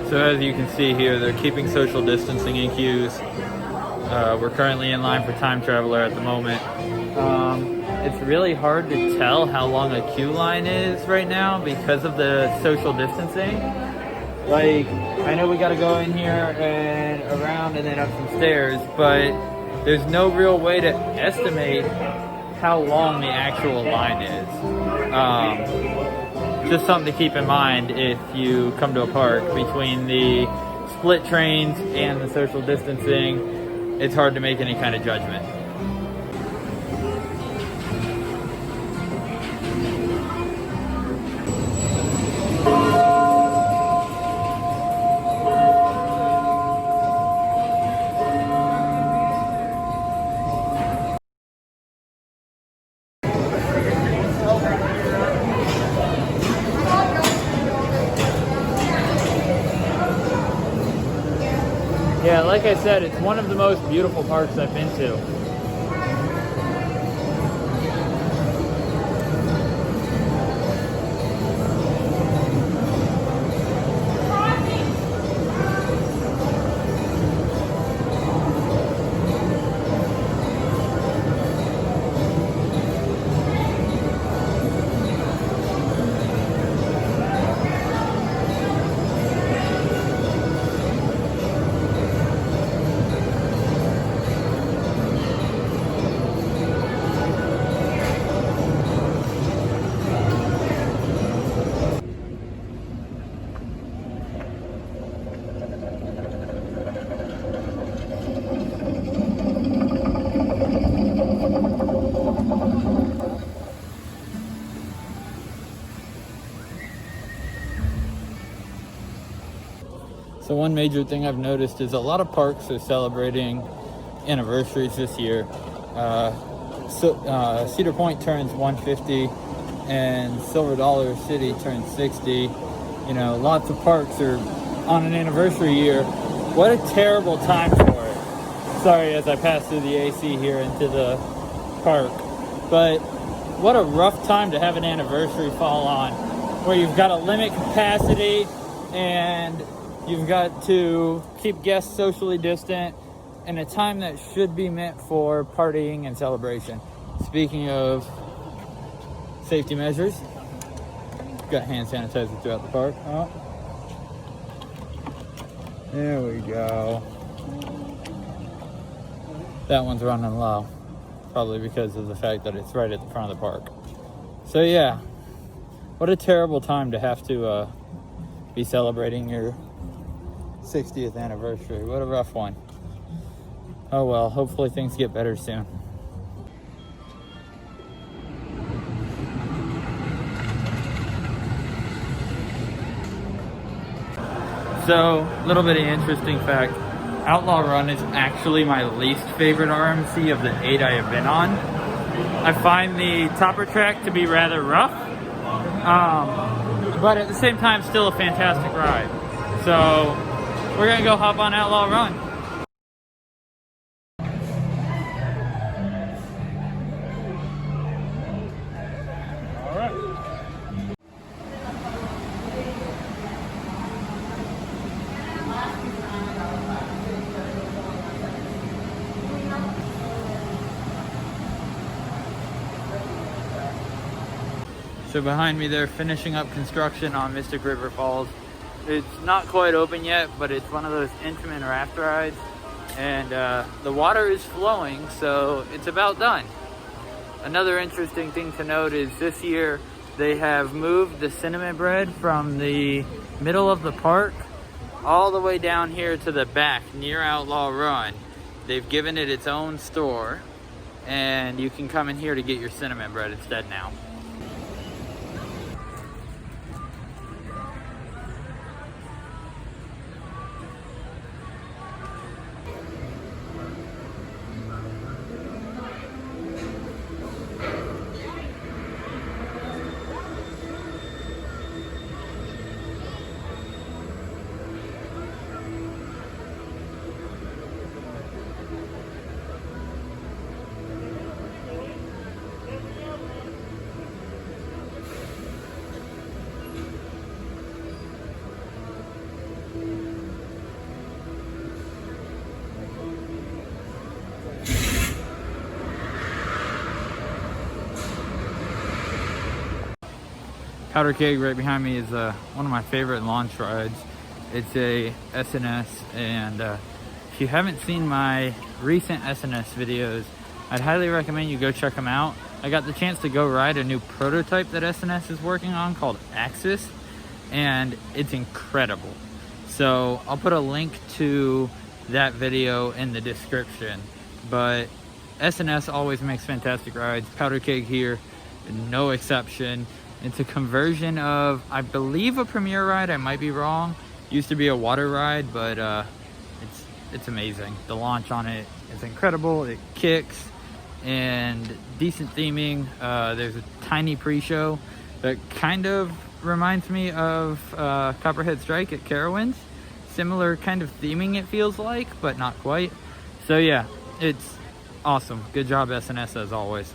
So as you can see here, they're keeping social distancing in queues. We're currently in line for Time Traveler at the moment. It's really hard to tell how long a queue line is right now because of the social distancing. Like, I know we gotta go in here and around and then up some stairs, but there's no real way to estimate how long the actual line is. Just something to keep in mind if you come to a park. Between the split trains and the social distancing, it's hard to make any kind of judgment. Yeah, like I said, it's one of the most beautiful parks I've been to. So one major thing I've noticed is a lot of parks are celebrating anniversaries this year. Cedar Point turns 150 and Silver Dollar City turns 60. You know, lots of parks are on an anniversary year. What a terrible time for it. Sorry as I pass through the AC here into the park. But what a rough time to have an anniversary fall on, where you've got to limit capacity and you've got to keep guests socially distant in a time that should be meant for partying and celebration. Speaking of safety measures, got hand sanitizer throughout the park. Oh, there we go. That one's running low, probably because of the fact that it's right at the front of the park. So yeah, what a terrible time to have to be celebrating your 60th anniversary. What a rough one. Oh well, hopefully things get better soon. So, a little bit of interesting fact. Outlaw Run is actually my least favorite RMC of the 8 I have been on. I find the topper track to be rather rough, but at the same time still a fantastic ride. So we're gonna go hop on Outlaw Run. All right. So behind me they're finishing up construction on Mystic River Falls. It's not quite open yet, but it's one of those intimate raft rides, and the water is flowing, so it's about done. Another interesting thing to note is this year they have moved the cinnamon bread from the middle of the park all the way down here to the back near Outlaw Run. They've given it its own store, and you can come in here to get your cinnamon bread instead now. Powder Keg right behind me is one of my favorite launch rides. It's a SNS, and if you haven't seen my recent SNS videos, I'd highly recommend you go check them out. I got the chance to go ride a new prototype that SNS is working on called Axis, and it's incredible. So I'll put a link to that video in the description. But SNS always makes fantastic rides. Powder Keg here, no exception. It's a conversion of, I believe, a Premier ride. I might be wrong. Used to be a water ride, but it's amazing. The launch on it is incredible. It kicks, and decent theming. There's a tiny pre-show that kind of reminds me of Copperhead Strike at Carowinds. Similar kind of theming, it feels like, but not quite. So yeah, it's awesome. Good job, SNS, as always.